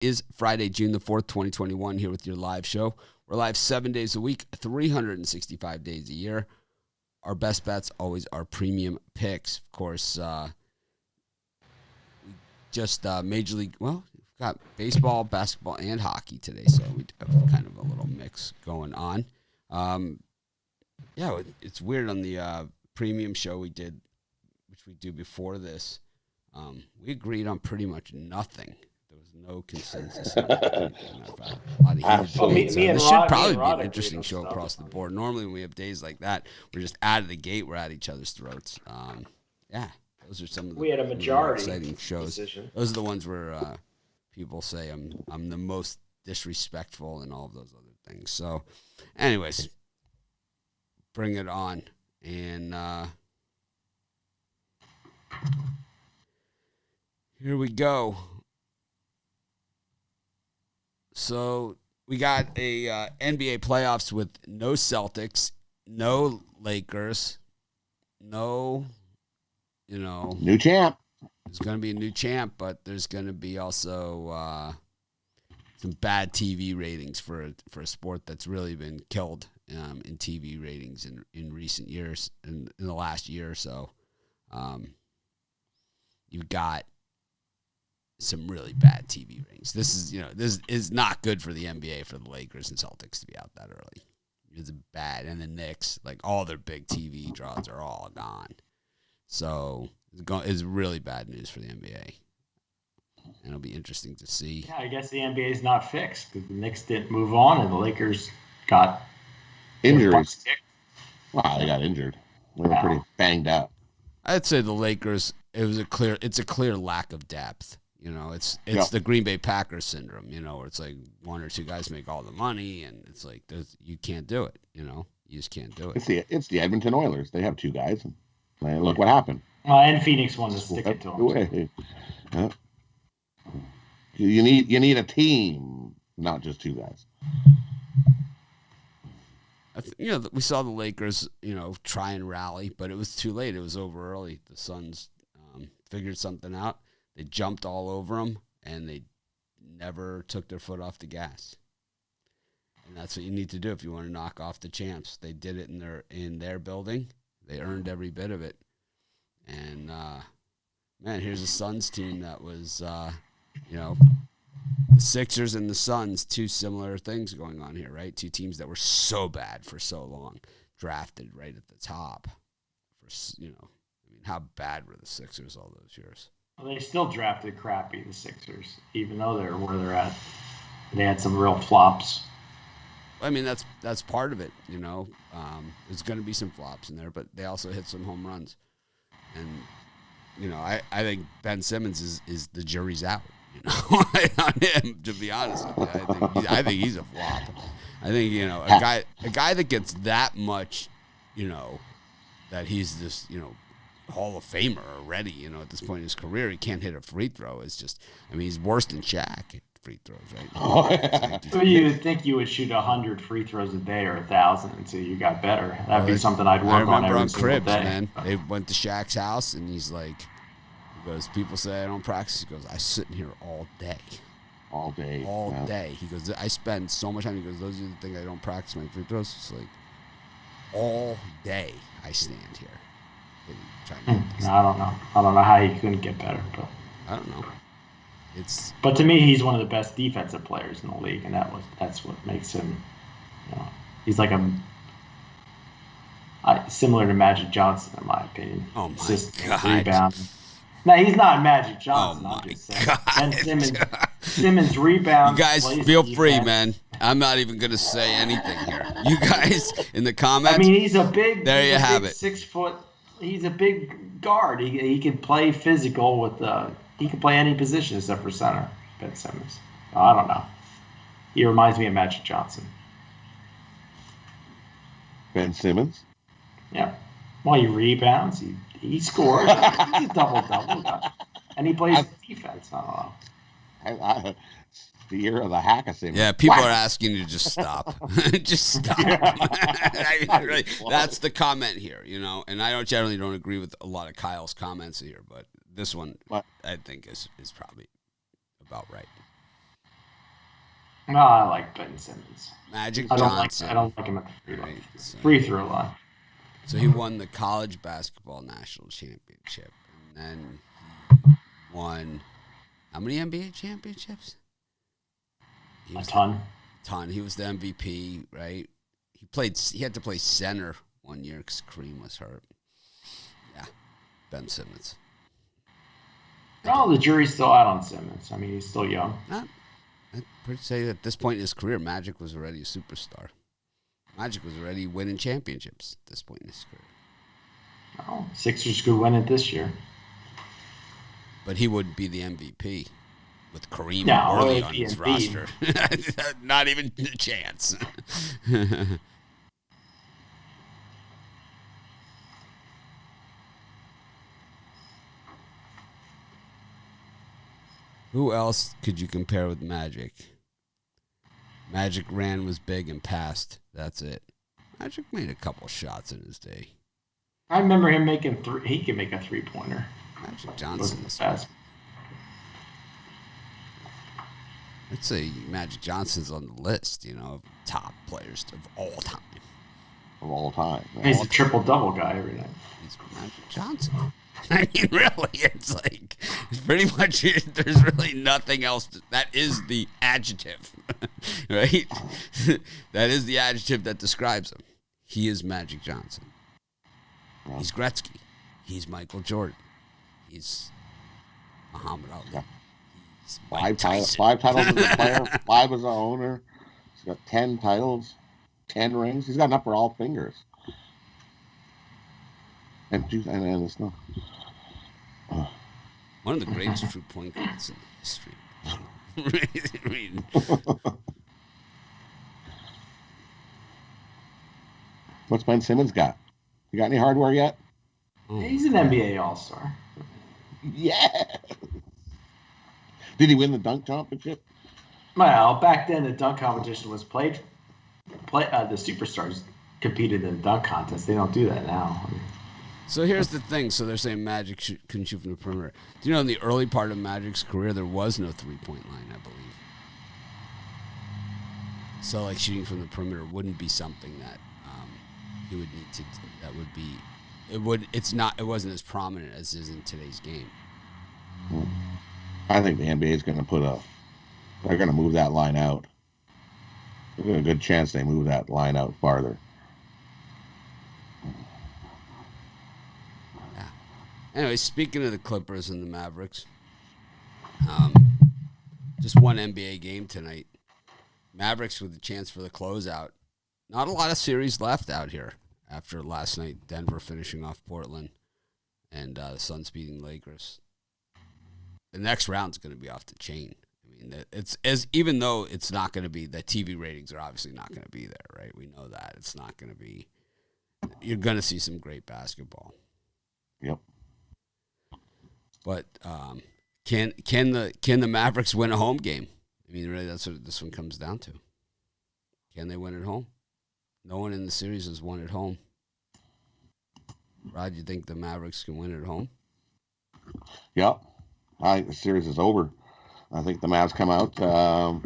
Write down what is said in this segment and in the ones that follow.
is Friday, June the 4th, 2021, here with your live show. We're live 7 days a week, 365 days a year. Our best bets always are premium picks. Of course, we just Major League, well, we've got baseball, basketball, and hockey today, so we have kind of a little mix going on. Yeah, it's weird on the premium show we did, which we do before this. We agreed on pretty much nothing. There was no consensus. A lot of heated debates. This should probably be an interesting show across the board. Normally, when we have days like that, we're just out of the gate. We're at each other's throats. Yeah, those are some of the, we had a majority exciting shows. decision. Those are the ones where people say I'm the most disrespectful and all of those other things. So, anyways, bring it on. And here we go. So we got a NBA playoffs with no Celtics, no Lakers, no, new champ. There's going to be a new champ, but there's going to be also some bad TV ratings for a sport that's really been killed in TV ratings in recent years, in the last year or so. You've got some really bad TV ratings. This is not good for the NBA for the Lakers and Celtics to be out that early. It's bad. And the Knicks, like all their big TV draws are all gone. So it's really bad news for the NBA. And it'll be interesting to see. Yeah, I guess the NBA is not fixed because the Knicks didn't move on and the Lakers got injuries. Wow, they got injured. They were pretty banged up. I'd say the Lakers, it's a clear lack of depth. It's the Green Bay Packers syndrome, where it's like one or two guys make all the money, and it's like you can't do it. You just can't do it. It's the Edmonton Oilers. They have two guys, and look what happened. And Phoenix wanted to stick it to them. You need a team, not just two guys. We saw the Lakers, try and rally, but it was too late. It was over early. The Suns figured something out. They jumped all over them, and they never took their foot off the gas. And that's what you need to do if you want to knock off the champs. They did it in their building. They earned every bit of it. And, man, here's a Suns team that was, the Sixers and the Suns, two similar things going on here, right? Two teams that were so bad for so long, drafted right at the top. How bad were the Sixers all those years? Well, they still drafted crappy, the Sixers, even though they're where they're at. They had some real flops. I mean, that's part of it, There's going to be some flops in there, but they also hit some home runs. And, I think Ben Simmons is the jury's out, on him, to be honest with you. I think he's a flop. I think, a guy that gets that much, that he's this, Hall of Famer already, at this point in his career, he can't hit a free throw. It's just, he's worse than Shaq at free throws, right? So you would think you would shoot 100 free throws a day or 1,000 until you got better. That'd be something I'd work on every single Cribs, day. Man. They went to Shaq's house, and he's like, he goes, people say I don't practice. He goes, I sit in here all day. All day. All day. He goes, I spend so much time. He goes, those are the things I don't practice my free throws. It's like, all day I stand here. I don't know. I don't know how he couldn't get better, but I don't know. But to me, he's one of the best defensive players in the league, and that's what makes him. He's like similar to Magic Johnson, in my opinion. Oh my God! Rebound. No, he's not Magic Johnson. Oh I'm my just saying. God! Simmons rebound. You guys feel free, man. I'm not even gonna say anything here. You guys in the comments. He's a big. There you have it. 6 foot. He's a big guard. He can play physical with he can play any position except for center. Ben Simmons. I don't know. He reminds me of Magic Johnson. Ben Simmons? Yeah. Well, he rebounds. He scores. He's a double-double guy. And he plays defense. I don't know. The year of the hack Simmons. Yeah, people are asking you to just stop. Just stop. Really, that's the comment here, And I generally don't agree with a lot of Kyle's comments here, but this one I think is probably about right. No, I like Ben Simmons. Magic I Johnson. don't like him at the Right, free throw line. So he won the college basketball national championship, and then he won how many NBA championships? A ton. He was the MVP, right? He had to play center one year because Kareem was hurt. Yeah, Ben Simmons. No, the jury's still out on Simmons. I mean, he's still young. I'd pretty say at this point in his career, Magic was already a superstar. Magic was already winning championships at this point in his career. Oh, Sixers could win it this year. But he wouldn't be the MVP with Kareem Worley on his roster. Not even a chance. Who else could you compare with Magic? Magic was big and passed. That's it. Magic made a couple shots in his day. I remember him making three. He could make a 3-pointer. Magic Johnson is fast. I'd say Magic Johnson's on the list, of top players of all time. Of all time. He's a triple-double guy every night. He's Magic Johnson. I mean, really, it's like, pretty much, there's really nothing else. That is the adjective, right? That is the adjective that describes him. He is Magic Johnson. He's Gretzky. He's Michael Jordan. He's Muhammad Ali. Yeah. He's Five titles as a player, 5 as an owner. He's got 10 titles, 10 rings. He's got enough for all fingers. And it's no. One of the greatest true point guards in history. I mean, what's Ben Simmons got? You got any hardware yet? He's an NBA All-Star. Yeah. Did he win the dunk championship? Well, back then the dunk competition was played. The superstars competed in the dunk contest. They don't do that now. So here's the thing. So they're saying Magic couldn't shoot from the perimeter. Do you know in the early part of Magic's career, there was no three-point line, I believe. So like shooting from the perimeter wouldn't be something that he would need to. That would be. It would. It's not. It wasn't as prominent as is in today's game. I think the NBA is going to they're going to move that line out. There's a good chance they move that line out farther. Anyway, speaking of the Clippers and the Mavericks, just one NBA game tonight. Mavericks with a chance for the closeout. Not a lot of series left out here after last night. Denver finishing off Portland and the Suns beating Lakers. The next round's going to be off the chain. I mean, even though it's not going to be, the TV ratings are obviously not going to be there, right? We know that it's not going to be. You're going to see some great basketball. Yep. But can the Mavericks win a home game? I mean, really, that's what this one comes down to. Can they win at home? No one in the series has won at home. Rod, you think the Mavericks can win at home? Yep. I think the series is over. I think the Mavs come out.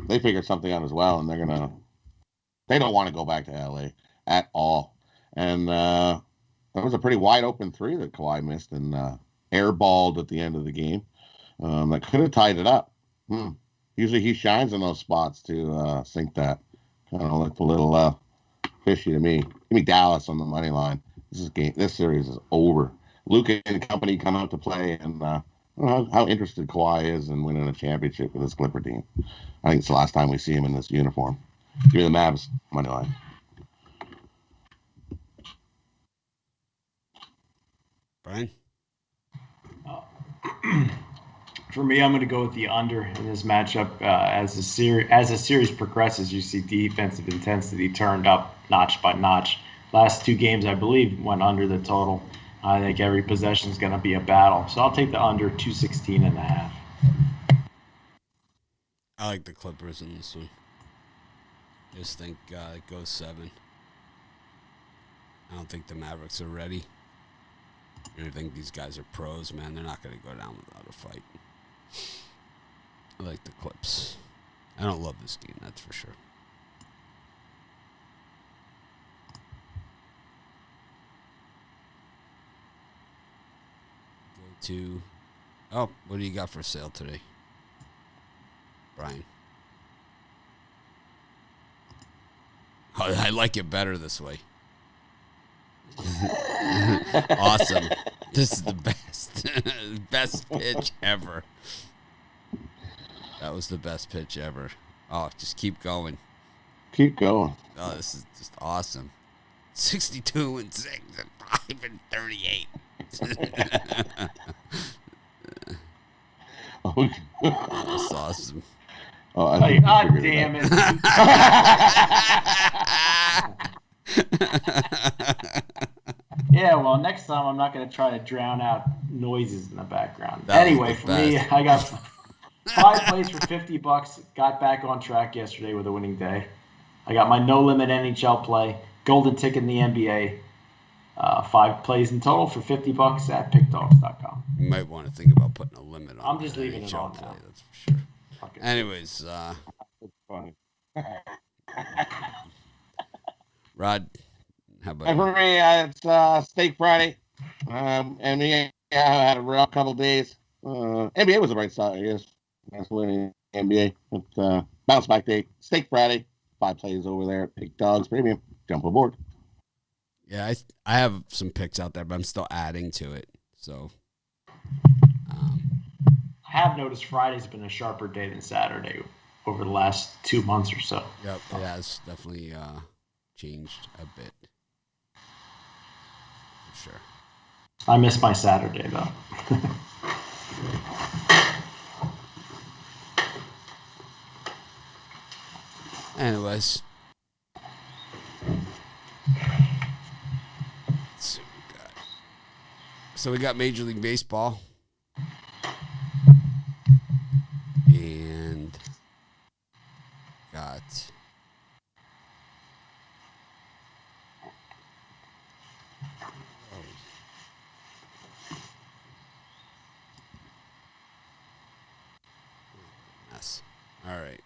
They figured something out as well, and they don't want to go back to LA at all. And that was a pretty wide open 3 that Kawhi missed and airballed at the end of the game. That could have tied it up. Usually he shines in those spots to sink that. Kind of looked a little fishy to me. Give me Dallas on the money line. This series is over. Luka and company come out to play, and I don't know how interested Kawhi is in winning a championship with this Clipper team. I think it's the last time we see him in this uniform. Give me the Mavs money line. Brian? For me, I'm going to go with the under in this matchup. As the series progresses, you see defensive intensity turned up notch by notch. Last 2 games, I believe, went under the total. I think every possession is going to be a battle. So I'll take the under 216.5. I like the Clippers in this one. I just think it goes 7. I don't think the Mavericks are ready. I think these guys are pros, man. They're not going to go down without a fight. I like the Clips. I don't love this game, that's for sure. Go to. Oh, what do you got for sale today, Brian? Oh, I like it better this way. Awesome. This is the best. Best pitch ever. That was the best pitch ever. Oh, just keep going. Keep going. Oh, this is just awesome. 62 and 6 and 5 and 38. Oh, That's awesome. oh, I Hey, think you God figured damn it. Yeah, well, next time I'm not going to try to drown out noises in the background. That was Anyway, the for me, best. I got 5 plays for $50. Got back on track yesterday with a winning day. I got my no limit NHL play, golden ticket in the NBA. 5 plays in total for $50 at pickdogs.com. You might want to think about putting a limit on. I'm just that leaving it NHL on play, now. that's for sure. Fuck it. Anyways, It's funny. Rod, how about And you? for me, it's Steak Friday. NBA had a rough couple days. NBA was the right side, I guess. That's winning NBA. But, bounce back day. Steak Friday. 5 plays over there at Pick Dogs Premium. Jump aboard. Yeah, I have some picks out there, but I'm still adding to it. So, I have noticed Friday's been a sharper day than Saturday over the last 2 months or so. yep, it has definitely changed a bit. For sure. I miss my Saturday, though. Anyways. Let's see what we got. So we got Major League Baseball. And got mess. All right.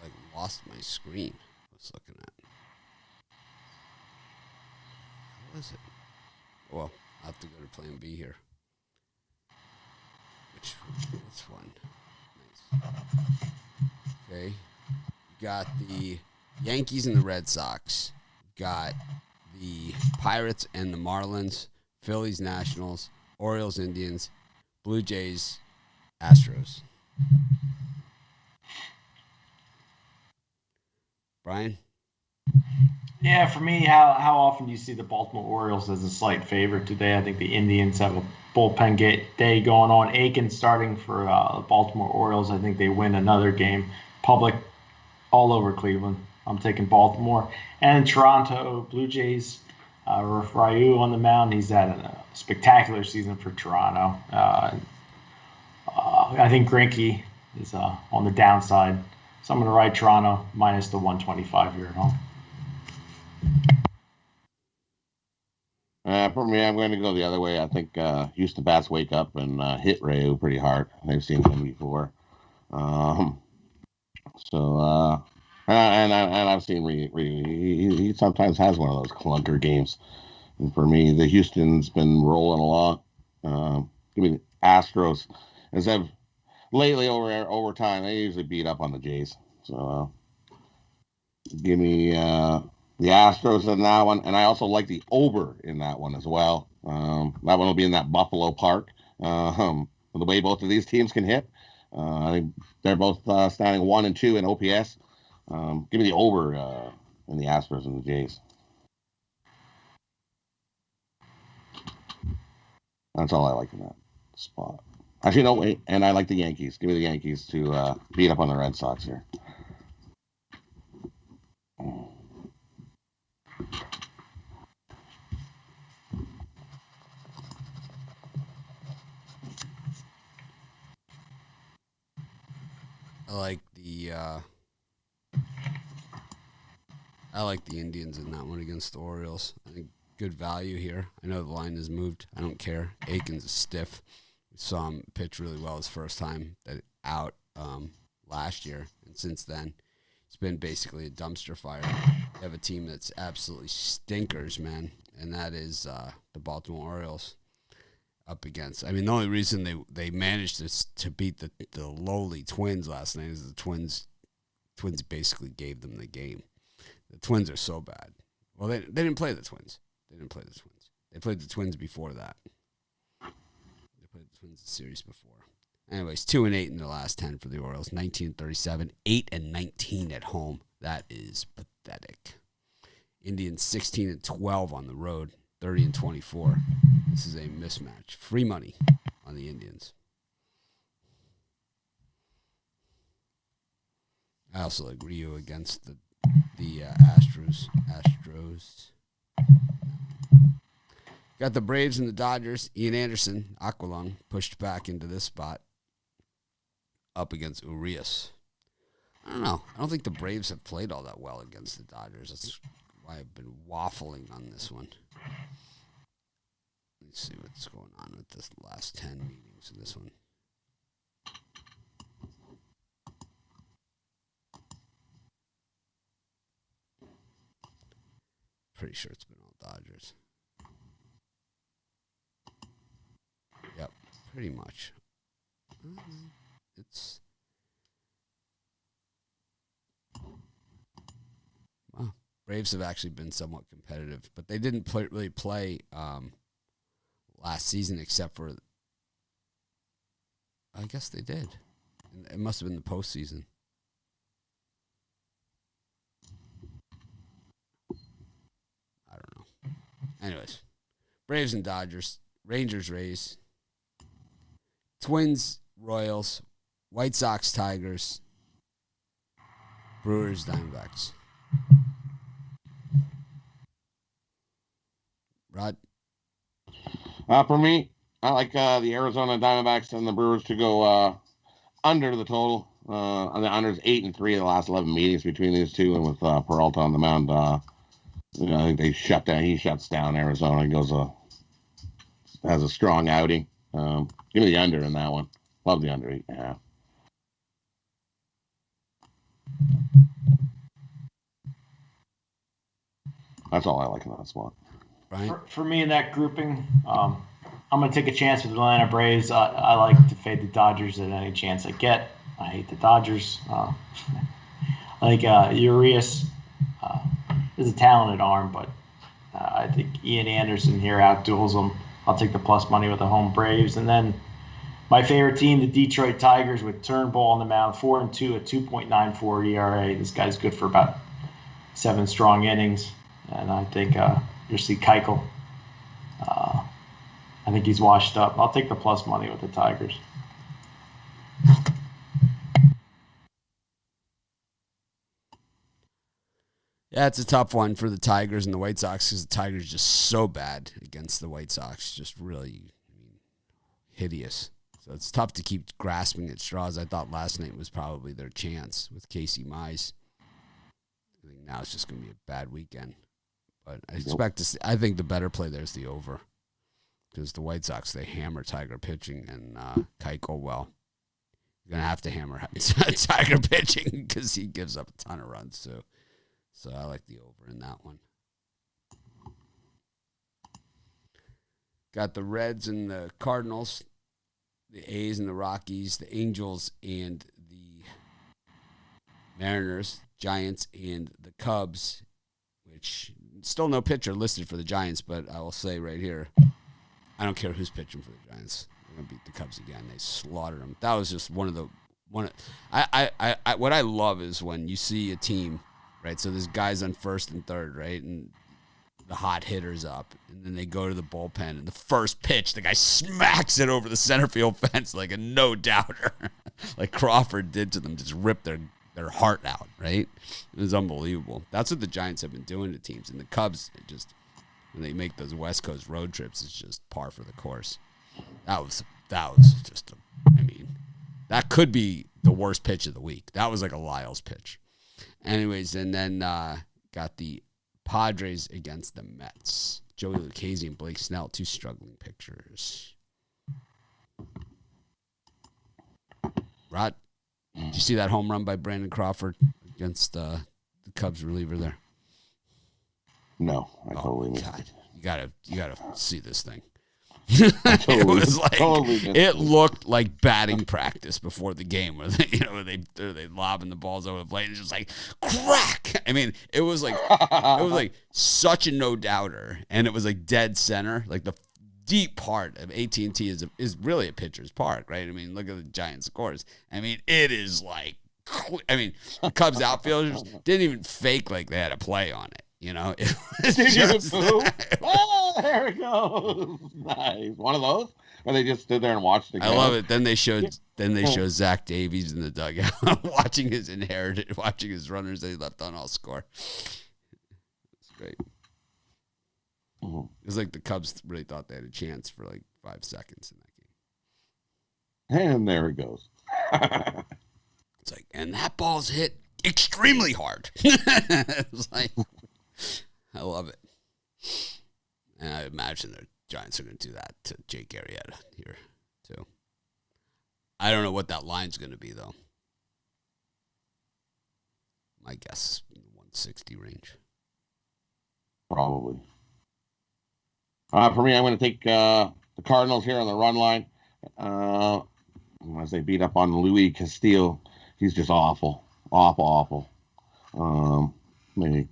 I lost my screen. I was looking at. What is it? Well, I'll have to go to Plan B here. Which one? Nice. Okay. Got the Yankees and the Red Sox. Got the Pirates and the Marlins. Phillies, Nationals. Orioles, Indians. Blue Jays, Astros. Brian? Yeah, for me, how often do you see the Baltimore Orioles as a slight favorite today? I think the Indians have a bullpen day going on. Aiken starting for the Baltimore Orioles. I think they win another game. Public all over Cleveland. I'm taking Baltimore. And Toronto Blue Jays, Ryu on the mound. He's had a spectacular season for Toronto. I think Greinke is on the downside. So I'm going to ride Toronto minus the 125 here at home. For me, I'm going to go the other way. I think Houston Bats wake up and hit Ryu pretty hard. They've seen him before. And I've seen Ryu. He sometimes has one of those clunker games. And for me, the Houston's been rolling along. Give me the Astros. As I've lately over time, they usually beat up on the Jays. So give me the Astros in that one, and I also like the over in that one as well. That one will be in that Buffalo Park. The way both of these teams can hit, I think they're both standing 1 and 2 in OPS. Give me the over in the Astros and the Jays. That's all I like in that spot. Actually, no, wait, and I like the Yankees. Give me the Yankees to beat up on the Red Sox here. I like the Indians in that one against the Orioles. I think good value here. I know the line has moved. I don't care. Aiken's is stiff. We saw him pitch really well his first time out last year, and since then, it's been basically a dumpster fire. You have a team that's absolutely stinkers, man, and that is the Baltimore Orioles up against. I mean, the only reason they managed to beat the lowly Twins last night is the Twins basically gave them the game. The Twins are so bad. Well, they didn't play the Twins. They played the Twins before that. They played the Twins the series before. Anyways, 2-8 in the last 10 for the Orioles. 19-37, 8-19 at home. That is pathetic. Indians 16-12 on the road. 30-24. This is a mismatch. Free money on the Indians. I also agree you against the Astros. Got the Braves and the Dodgers. Ian Anderson, Aqualung, pushed back into this spot up against Urias. I don't know. I don't think the Braves have played all that well against the Dodgers. That's why I've been waffling on this one. Let's see what's going on with this last 10 meetings in this one. Pretty sure it's been all Dodgers. Yep, pretty much. It's wow. Braves have actually been somewhat competitive, but they didn't really play last season except for. I guess they did. It must have been the postseason. I don't know. Anyways, Braves and Dodgers, Rangers, Rays, Twins, Royals, White Sox, Tigers, Brewers, Diamondbacks. Rod? For me, I like the Arizona Diamondbacks and the Brewers to go under the total. The under's 8-3 the last 11 meetings between these two, and with Peralta on the mound, I think they shut down. He shuts down Arizona and goes has a strong outing. Give me the under in that one. Love the under 8.5. That's all I like in that spot. Right. For me in that grouping, I'm going to take a chance with the Atlanta Braves. I like to fade the Dodgers at any chance I get. I hate the Dodgers. I think Urias is a talented arm, but I think Ian Anderson here outduels him. I'll take the plus money with the home Braves. And then my favorite team, the Detroit Tigers, with Turnbull on the mound, 4-2 at 2.94 ERA. This guy's good for about 7 strong innings. And I think you'll see Keuchel. I think he's washed up. I'll take the plus money with the Tigers. Yeah, it's a tough one for the Tigers and the White Sox because the Tigers are just so bad against the White Sox. Just really hideous. So it's tough to keep grasping at straws. I thought last night was probably their chance with Casey Mize. I think now it's just going to be a bad weekend. But I expect to see, I think the better play there is the over. Because the White Sox, they hammer Tiger pitching and Keuchel, well, you're going to have to hammer Tiger pitching because he gives up a ton of runs. So I like the over in that one. Got the Reds and the Cardinals, the A's and the Rockies, the Angels and the Mariners, Giants and the Cubs, which still no pitcher listed for the Giants, but I will say right here, I don't care who's pitching for the Giants. They're going to beat the Cubs again. They slaughtered them. That was just what I love is when you see a team, right? So there's guys on first and third, right? And the hot hitter's up. And then they go to the bullpen. And the first pitch, the guy smacks it over the center field fence like a no-doubter. Like Crawford did to them. Just ripped their heart out, right? It was unbelievable. That's what the Giants have been doing to teams. And the Cubs, when they make those West Coast road trips, it's just par for the course. That was just, that could be the worst pitch of the week. That was like a Lyles pitch. Anyways, and then got the Padres against the Mets. Joey Lucchesi and Blake Snell, 2 struggling pitchers. Rod, did you see that home run by Brandon Crawford against the Cubs reliever there? No, I totally missed God. it. You gotta see this thing. Totally, It was like totally missed it looked like batting practice before the game, where they lobbing the balls over the plate and just like crack. I mean, it was like such a no doubter, and it was like dead center, like the deep part of AT&T is really a pitcher's park, right? I mean, look at the Giant scores. I mean, it is like, the Cubs outfielders didn't even fake like they had a play on it. You know, it was just, Oh, there it goes. Nice. One of those? Or they just stood there and watched the game? I love it. Then they showed Zach Davies in the dugout watching his runners that he left on all score. It's great. Mm-hmm. It was like the Cubs really thought they had a chance for like 5 seconds in that game. And there it goes. It's like, and that ball's hit extremely hard. It's like, I love it. And I imagine the Giants are going to do that to Jake Arrieta here, too. I don't know what that line's going to be, though. My guess, 160 range. Probably. For me, I'm going to take the Cardinals here on the run line. As they beat up on Louis Castillo. He's just awful. Awful. Maybe.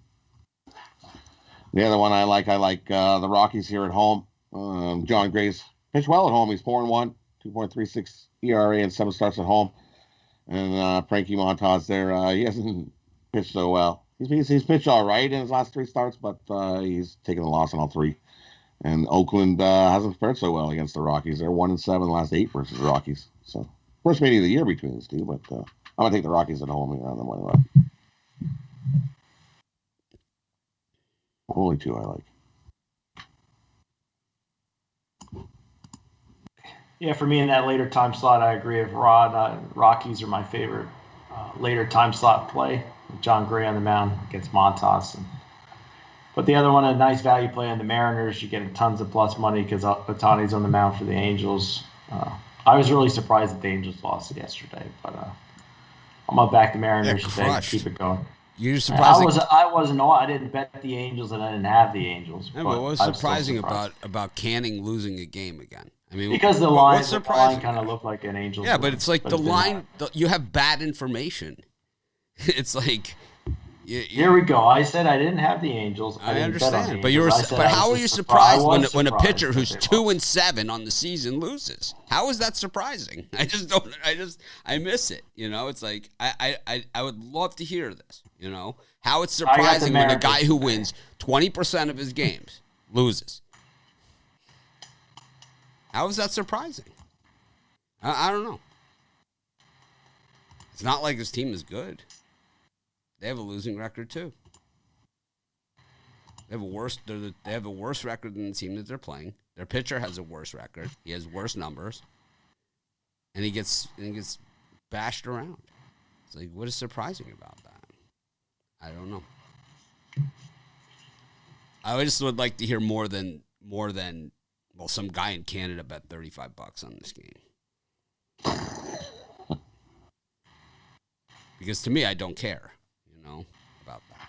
The other one I like the Rockies here at home. John Gray's pitched well at home. He's 4-1, 2.36 ERA, and 7 starts at home. And Frankie Montas there, he hasn't pitched so well. He's pitched all right in his last 3 starts, but he's taken a loss in all 3. And Oakland hasn't fared so well against the Rockies. They're 1-7 the last 8 versus the Rockies. So first meeting of the year between these two, but I'm gonna take the Rockies at home here on the money line. Only 2 I like. Yeah, for me in that later time slot, I agree with Rod. Rockies are my favorite later time slot play. With John Gray on the mound against Montas. But the other one, a nice value play on the Mariners. You're getting tons of plus money because Ohtani's on the mound for the Angels. I was really surprised that the Angels lost yesterday, but I'm gonna back the Mariners today. Keep it going. You're surprised. I wasn't. I didn't bet the Angels, and I didn't have the Angels. Yeah, but what was surprising about Canning losing a game again? I mean, because the line kind of looked like an Angels. Yeah, but it's like the line. You have bad information. It's like. Here we go. I said I didn't have the Angels. I understand, but how are you surprised when a pitcher who's 2-7 on the season loses? How is that surprising? I just don't. I miss it. You know, it's like I would love to hear this. You know, how it's surprising when a guy who wins 20% of his games loses. How is that surprising? I don't know. It's not like his team is good. They have a losing record too. They have a worse record than the team that they're playing. Their pitcher has a worse record. He has worse numbers, and he gets bashed around. It's like, what is surprising about that? I don't know. I just would like to hear more than some guy in Canada bet $35 on this game. Because to me, I don't care. About that.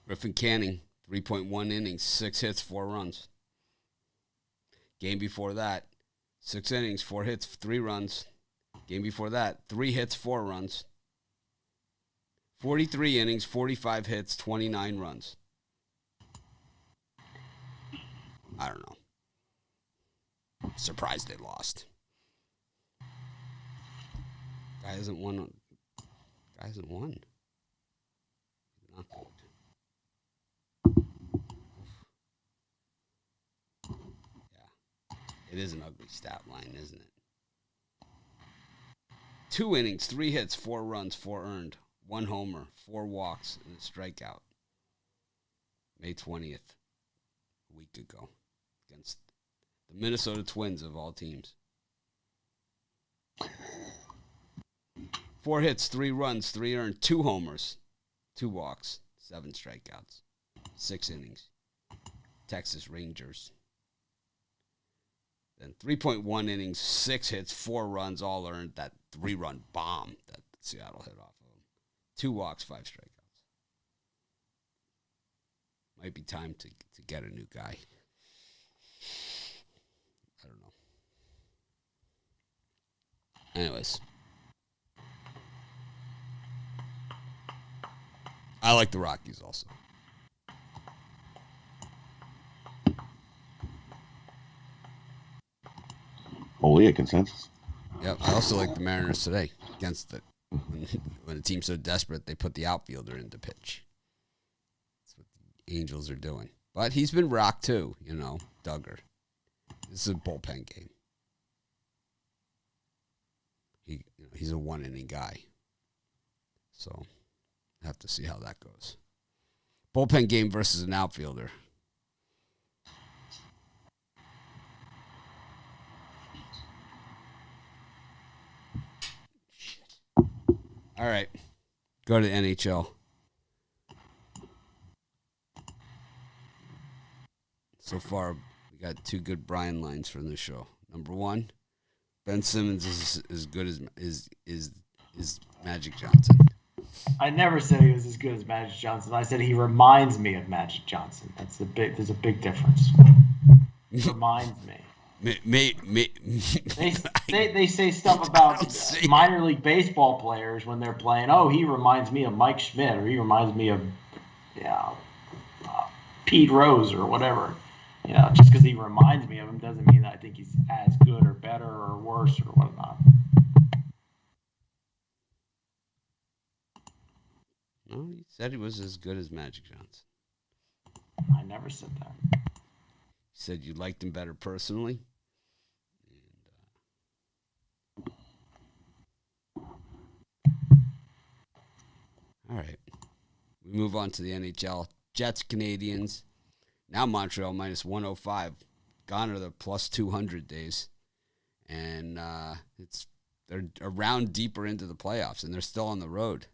Griffin Canning. 3.1 innings, 6 hits, 4 runs. Game before that, 6 innings, 4 hits, 3 runs. Game before that, 3 hits, 4 runs. 43 innings, 45 hits, 29 runs. I don't know. Surprised they lost. Guy hasn't won. Not good. It is an ugly stat line, isn't it? 2 innings, 3 hits, 4 runs, 4 earned, 1 homer, 4 walks, and a strikeout. May 20th, a week ago, against the Minnesota Twins of all teams. 4 hits, 3 runs, 3 earned, 2 homers, 2 walks, 7 strikeouts, 6 innings. Texas Rangers. Then 3.1 innings, 6 hits, 4 runs, all earned. That 3-run bomb that Seattle hit off of him. 2 walks, 5 strikeouts. Might be time to get a new guy. I don't know. Anyways. I like the Rockies also. Holy a consensus. Yep. I also like the Mariners today against when a team's so desperate they put the outfielder in to pitch. That's what the Angels are doing. But he's been rocked too, Duggar. This is a bullpen game. He's a 1-inning guy. So have to see how that goes. Bullpen game versus an outfielder. All right. Go to the NHL. So far, we got 2 good Brian lines from the show. Number 1, Ben Simmons is as good as Magic Johnson. I never said he was as good as Magic Johnson. I said he reminds me of Magic Johnson. There's a big difference. He reminds me. They say stuff about minor league baseball players when they're playing. Oh, he reminds me of Mike Schmidt, or he reminds me of Pete Rose, or whatever. Just because he reminds me of him doesn't mean that I think he's as good or better or worse or whatnot. No, he said he was as good as Magic Johnson. I never said that. He said you liked him better personally. All right. We move on to the NHL. Jets, Canadians. Now Montreal minus 105. Gone are the plus 200 days. And they're a round deeper into the playoffs, and they're still on the road.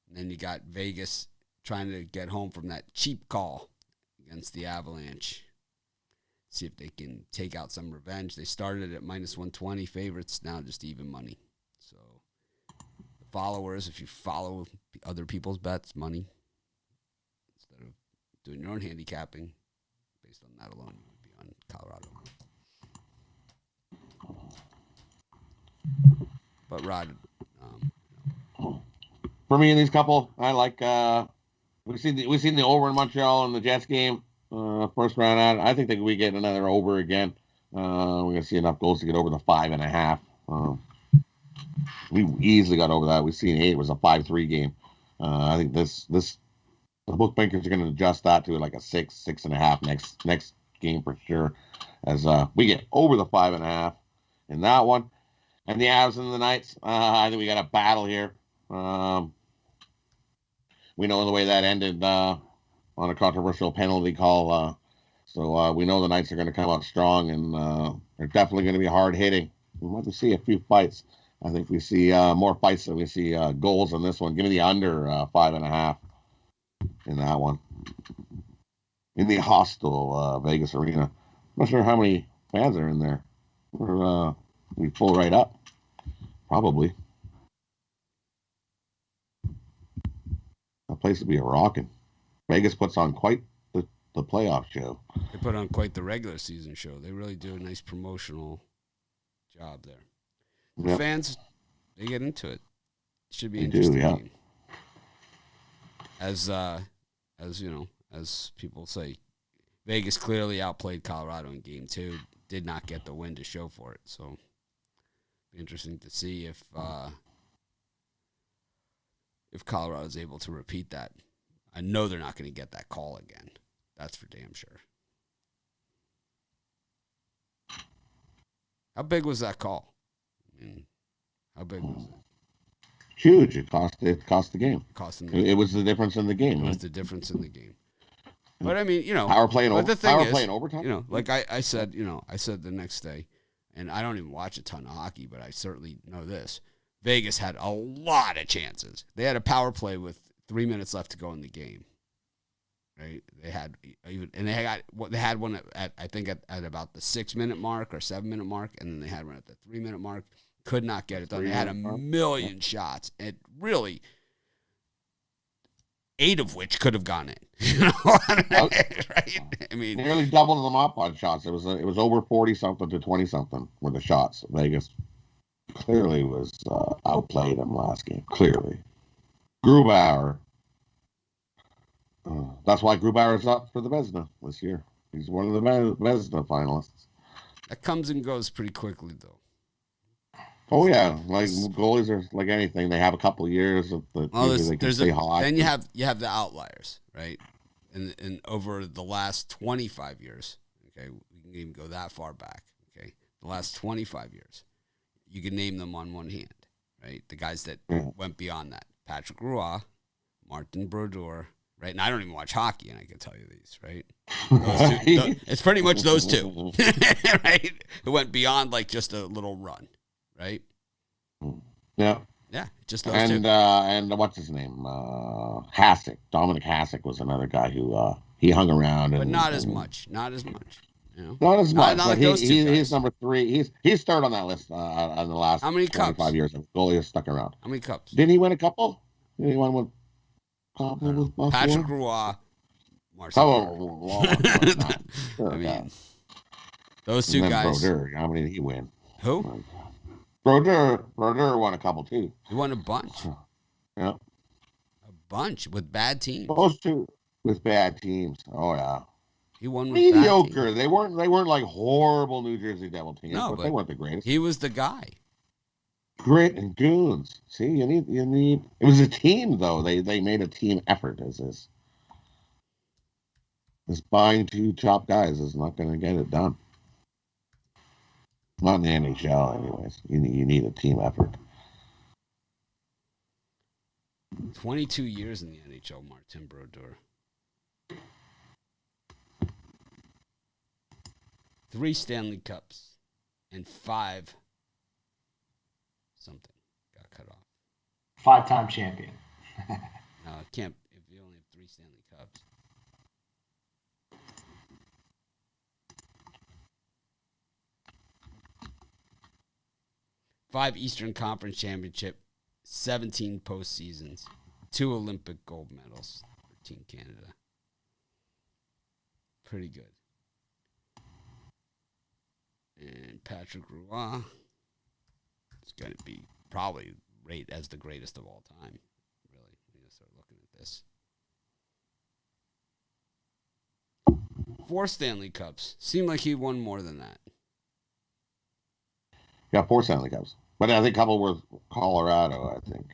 And then you got Vegas trying to get home from that cheap call against the Avalanche. See if they can take out some revenge. They started at minus 120 favorites, now just even money. So the followers, if you follow other people's bets, money, instead of doing your own handicapping, based on that alone, you would be on Colorado. But Rod, for me in these couple, I like we've seen the over in Montreal in the Jets game, first round out. I think that we get another over again. We're gonna see enough goals to get over the 5.5. We easily got over that. We've seen 8. It was a 5-3 game. I think the bookmakers are going to adjust that to like a 6.5 next game for sure. As we get over the 5.5 in that one, and the Avs and the Knights. I think we got a battle here. We know the way that ended on a controversial penalty call. So we know the Knights are going to come out strong, and they're definitely going to be hard hitting. We might see a few fights. I think we see more fights than we see goals in this one. Give me the under 5.5 in that one. In the hostile Vegas arena. I'm not sure how many fans are in there. We pull right up. Probably. That place would be a rockin'. Vegas puts on quite the playoff show. They put on quite the regular season show. They really do a nice promotional job there. The Yep. fans, they get into it. Should be They interesting do, yeah. game. As you know, as people say, Vegas clearly outplayed Colorado in Game 2. Did not get the win to show for it. So, be interesting to see if Colorado is able to repeat that. I know they're not going to get that call again. That's for damn sure. How big was that call? I mean, How big was it? Huge. It cost the game. Cost them the It game. was the difference in the game. It was Right? the difference in the game. But I mean, you know, Power play and but the thing is, playing overtime. you know, like I said, I said the next day, and I don't even watch a ton of hockey, but I certainly know this. Vegas had a lot of chances. They had a power play with 3 minutes left to go in the game. Right? They had one at I think at about the 6 minute mark or 7 minute mark, and then they had one at the 3 minute mark. Could not get it done. They had a million shots. It really 8 of which could have gone in. Right? I mean, nearly doubled them up on shots. It was over 40 something to 20 something were the shots. Vegas clearly was outplayed them last game. Clearly, Grubauer. That's why Grubauer is up for the Vezina this year. He's one of the Vezina finalists. That comes and goes pretty quickly, though. Oh yeah, like goalies are like anything. They have a couple of years of they can stay hot. Then you have the outliers, right? And over the last 25 years, okay, we can even go that far back. Okay, the last 25 years, you can name them on one hand, right? The guys that went beyond that: Patrick Roy, Martin Brodeur. Right, and I don't even watch hockey, and I can tell you these, right? It's pretty much those two, right? Who went beyond like just a little run, right? Yeah, just those two. And what's his name? Hasek. Dominic Hasek was another guy who he hung around, but not as much. Not as much. Not but like he's number 3. He's third on that list on the last 25 years of goalies stuck around. How many cups? Didn't he win a couple? Did he win one? Patrick Roy, Marcel. I mean, those two guys. Brodeur, how many did he win? Who? Brodeur won a couple too. He won a bunch. Yeah, a bunch with bad teams. Those two with bad teams. Oh yeah. He won with mediocre. Bad teams. They weren't like horrible New Jersey Devil teams, but they weren't the greatest. He was the guy. Great and goons. See, you need. It was a team though. They made a team effort. This buying 2 top guys is not going to get it done. Not in the NHL, anyways. You need a team effort. 22 years in the NHL, Martin Brodeur. 3 Stanley Cups and 5 something got cut off. 5-time champion. No, it can't if you only have 3 Stanley Cups. Five Eastern Conference Championship, 17 postseasons, 2 Olympic gold medals for Team Canada. Pretty good. And Patrick Roy is going to be probably rated as the greatest of all time. Really, when you start looking at this. 4 Stanley Cups. Seemed like he won more than that. Yeah, 4 Stanley Cups. But I think a couple were Colorado, I think.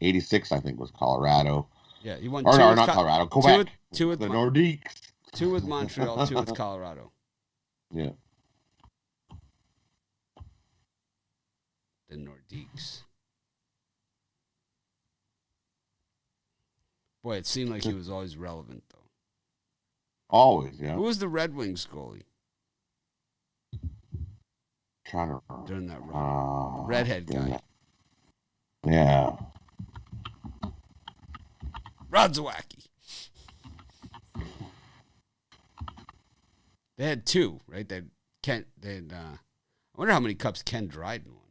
86, I think, was Colorado. Yeah, he won 2 or not Colorado, Quebec. 2 with the Nordiques. 2 with Montreal, 2 with Colorado. Yeah. The Nordiques. Boy, it seemed like he was always relevant, though. Always, yeah. Who was the Red Wings goalie? Trying to remember. During that run. Redhead guy. Yeah. Rodzawacki. They had 2, right? I wonder how many cups Ken Dryden won.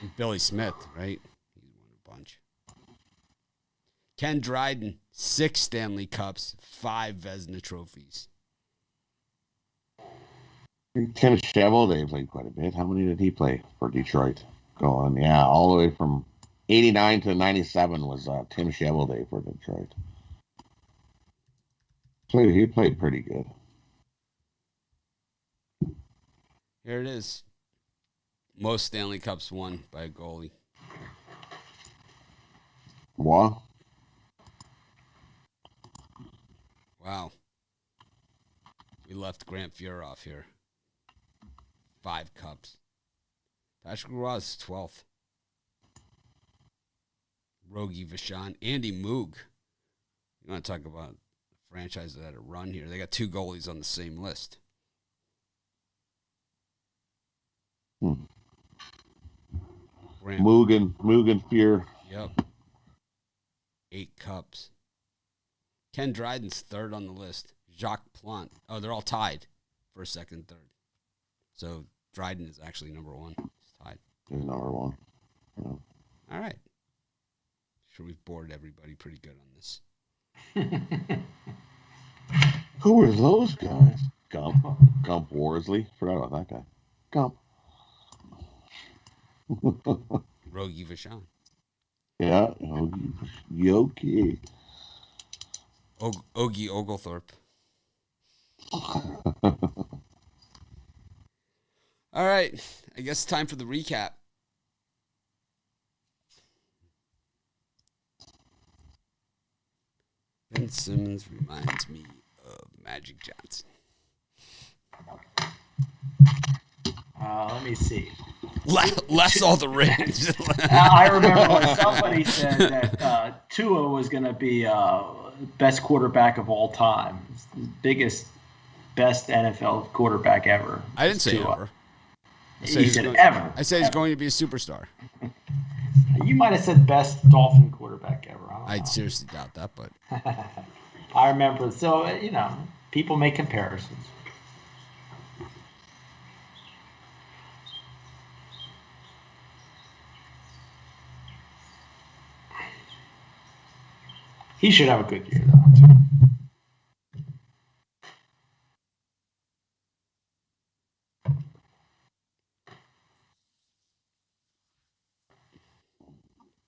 And Billy Smith, right? He won a bunch. Ken Dryden, 6 Stanley Cups, 5 Vezina trophies. Tim Cheveldae played quite a bit. How many did he play for Detroit? Going, all the way from 89 to 97 was Tim Cheveldae for Detroit. He played pretty good. Here it is. Most Stanley Cups won by a goalie. What? Wow. We left Grant Fuhr off here. 5 cups. Patrick Roy is 12th. Rogie Vachon. Andy Moog. You want to talk about a franchise that had a run here. They got 2 goalies on the same list. Moog and Fear. Yep. 8 cups. Ken Dryden's 3rd on the list. Jacques Plante. Oh, they're all tied for 2nd, 3rd. So Dryden is actually number 1. He's tied. He's number 1. Yeah. All right. Sure, we've bored everybody pretty good on this. Who were those guys? Gump Worsley. Forgot about that guy. Gump. Rogie Vachon. Yeah. Yoki. Ogie Oglethorpe. All right. I guess it's time for the recap. Ben Simmons reminds me of Magic Johnson. Let me see. Less all the rings. I remember when somebody said that Tua was going to be best quarterback of all time. Best NFL quarterback ever. I didn't say Tua. ever. You said ever. I said he's going to be a superstar. You might have said best Dolphin quarterback ever. I seriously doubt that, but I remember. So, people make comparisons. He should have a good year, though, too.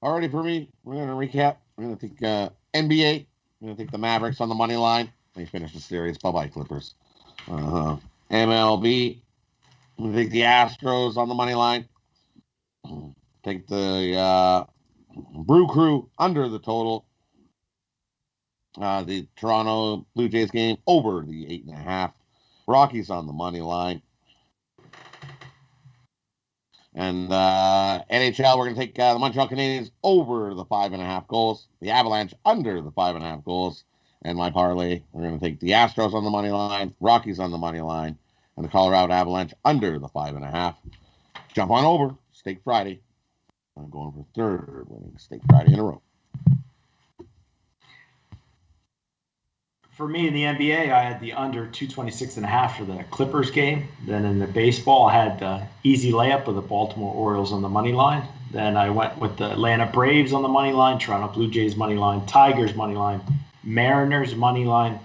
Alrighty, for me, we're going to recap. We're going to take NBA. We're going to take the Mavericks on the money line. They finish the series. Bye-bye, Clippers. MLB. We're going to take the Astros on the money line. Take the Brew Crew under the total. The Toronto Blue Jays game over the 8.5. Rockies on the money line. And NHL, we're going to take the Montreal Canadiens over the 5.5 goals. The Avalanche under the 5.5 goals. And my parlay, we're going to take the Astros on the money line, Rockies on the money line, and the Colorado Avalanche under the 5.5. Jump on over. Steak Friday. I'm going for 3rd winning Steak Friday in a row. For me in the NBA, I had the under 226.5 for the Clippers game. Then in the baseball, I had the easy layup of the Baltimore Orioles on the money line. Then I went with the Atlanta Braves on the money line, Toronto Blue Jays money line, Tigers money line, Mariners money line,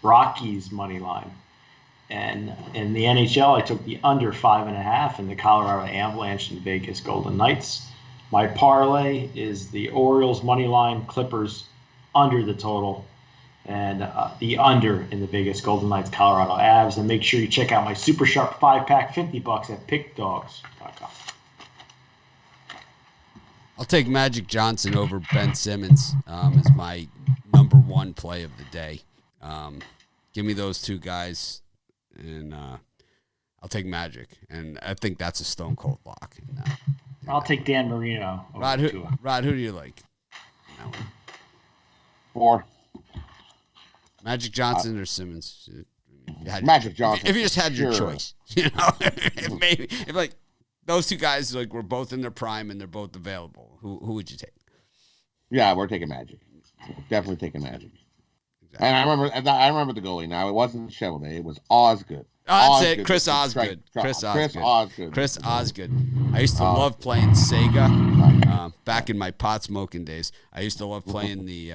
Rockies money line. And in the NHL, I took the under 5.5 in the Colorado Avalanche and Vegas Golden Knights. My parlay is the Orioles money line, Clippers under the total, and the under in the Vegas Golden Knights, Colorado Avs. And make sure you check out my Super Sharp 5-pack, $50 at pickdogs.com. I'll take Magic Johnson over Ben Simmons as my number 1 play of the day. Give me those 2 guys, and I'll take Magic. And I think that's a stone cold lock. I'll take Dan Marino. Rod, who do you like? 4. Magic Johnson or Simmons? Magic Johnson. If you just had your choice, if like those 2 guys were both in their prime and they're both available, who would you take? Yeah, we're taking Magic. Definitely taking Magic. Exactly. And I remember the goalie. Now it wasn't Chevrolet. It was Osgood. Oh, that's it. Chris Osgood. Chris Osgood. I used to love playing Sega back in my pot smoking days. I used to love playing the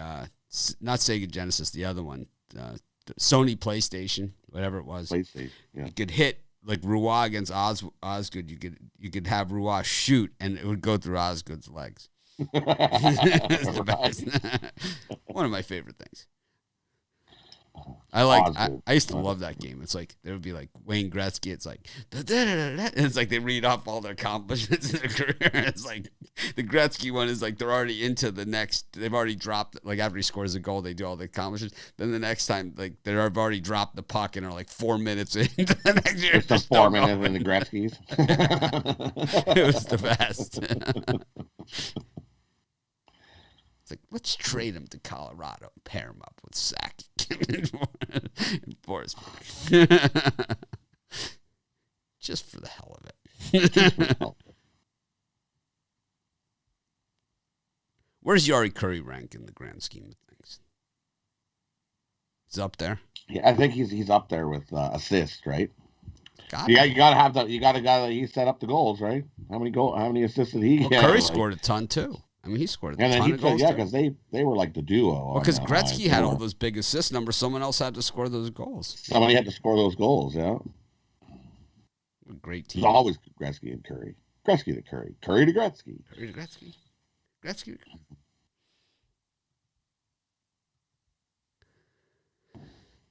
not Sega Genesis, the other one, the Sony PlayStation, whatever it was. PlayStation. Yeah. You could hit like Roy against Osgood. You could have Roy shoot, and it would go through Osgood's legs. It's the best. One of my favorite things. I used to love that game. It's like there would be like Wayne Gretzky. It's like and it's like they read off all their accomplishments in their career. It's like the Gretzky one is like they're already into the next. They've already dropped, like after he scores a goal, they do all the accomplishments. Then the next time, like they've already dropped the puck and are like 4 minits into the next year. Just 4 minutes in the Gretzky's. It was the best. It's like, let's trade him to Colorado and pair him up with Sakic and Forsberg. Just for the hell of it. Where's Yari Curry rank in the grand scheme of things? He's up there. Yeah, I think he's up there with assists, right? Yeah, you gotta have you gotta he set up the goals, right? How many assists did he get? Curry scored a ton too. I mean, he scored a ton of goals. Yeah, because they were like the duo. Well, because Gretzky had all those big assist numbers, someone else had to score those goals. Somebody had to score those goals. Yeah. A great team. It's always Gretzky and Curry. Gretzky to Curry. Curry to Gretzky. Curry to Gretzky. Gretzky.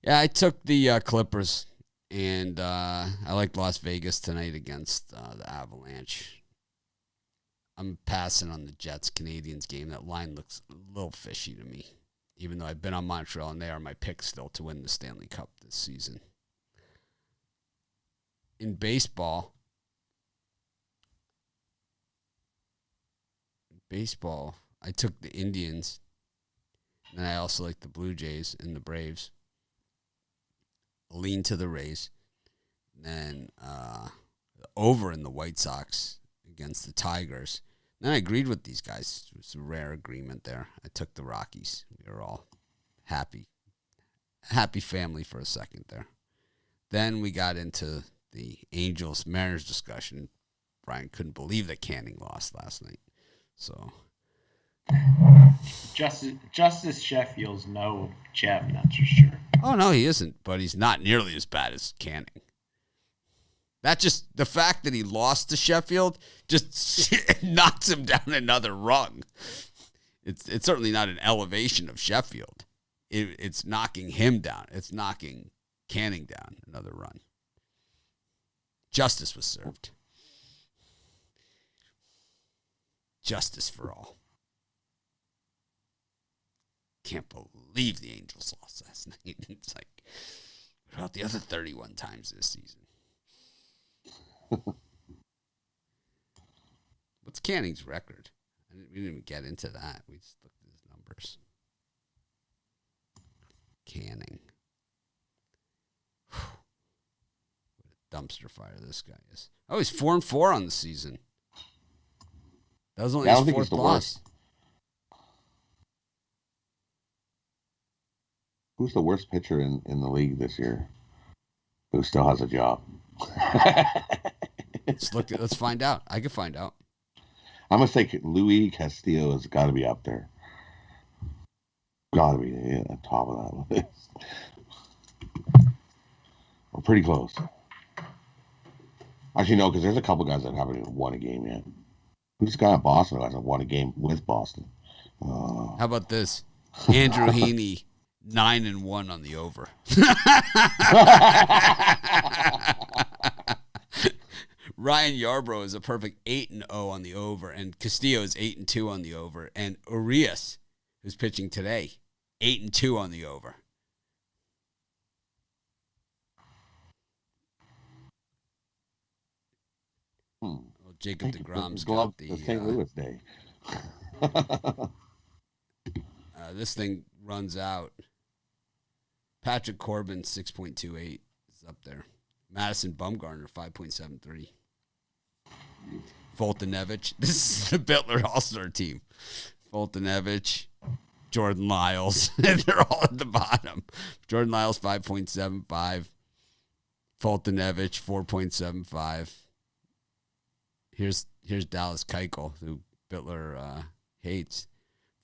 Yeah, I took the Clippers, and I like Las Vegas tonight against the Avalanche. I'm passing on the Jets-Canadiens game. That line looks a little fishy to me, even though I've been on Montreal, and they are my pick still to win the Stanley Cup this season. In baseball, I took the Indians, and I also like the Blue Jays and the Braves. Lean to the Rays. And then over in the White Sox against the Tigers. And then I agreed with these guys. It was a rare agreement there. I took the Rockies. We were all happy. Happy family for a second there. Then we got into the Angels-Mariners discussion. Brian couldn't believe that Canning lost last night. So Justice Sheffield's no Jeff, that's for sure. Oh, no, he isn't, but he's not nearly as bad as Canning. That just, the fact that he lost to Sheffield just knocks him down another rung. It's certainly not an elevation of Sheffield. It's knocking him down. It's knocking Canning down another run. Justice was served. Justice for all. Can't believe the Angels lost last night. It's like, what about the other 31 times this season? What's Canning's record? We didn't even get into that. We just looked at his numbers. Canning. What a dumpster fire this guy is. Oh, he's 4-4 on the season. That was only his fourth loss. Who's the worst pitcher in the league this year who still has a job? Let's find out. I can find out. I'm going to say Luis Castillo has got to be up there. Got to be at the top of that list. We're pretty close. Actually, no, because there's a couple guys that haven't even won a game yet. Who's the guy in Boston who hasn't won a game with Boston? How about this? Andrew Heaney, 9-1 on the over. Ryan Yarbrough is a perfect 8-0 on the over, and Castillo is 8-2 on the over, and Urias, who's pitching today, 8-2 on the over. Well, Jacob DeGrom's got the St. Louis day. This thing runs out. Patrick Corbin, 6.28 is up there. Madison Bumgarner, 5.73. Fultonevich. This is the Bittler All-Star team. Fultonevich, Jordan Lyles. They're all at the bottom. Jordan Lyles, 5.75. Fultonevich, 4.75. Here's Dallas Keuchel, who Bittler hates,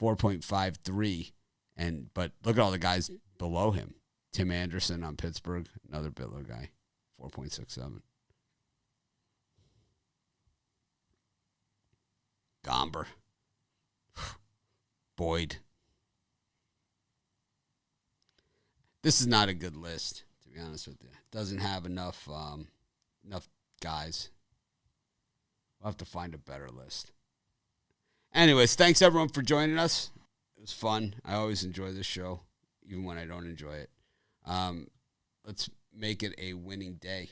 4.53. But look at all the guys below him. Tim Anderson on Pittsburgh, another Bittler guy, 4.67. Gomber. Boyd. This is not a good list, to be honest with you. It doesn't have enough guys. We'll have to find a better list. Anyways, thanks everyone for joining us. It was fun. I always enjoy this show, even when I don't enjoy it. Let's make it a winning day.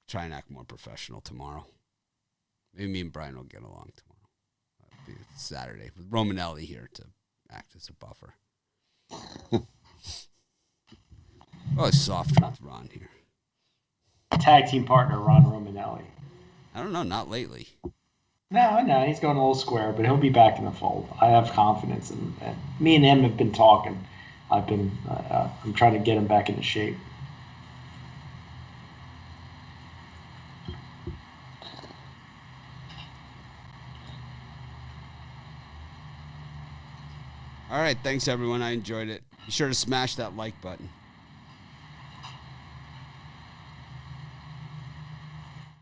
Try and act more professional tomorrow. Maybe me and Brian will get along tomorrow. It'll be Saturday with Romanelli here to act as a buffer. Oh, soft with Ron here. Tag team partner Ron Romanelli. I don't know, not lately. No, he's going a little square, but he'll be back in the fold. I have confidence in that. Me and him have been talking. I'm trying to get him back into shape. All right, thanks everyone. I enjoyed it. Be sure to smash that like button.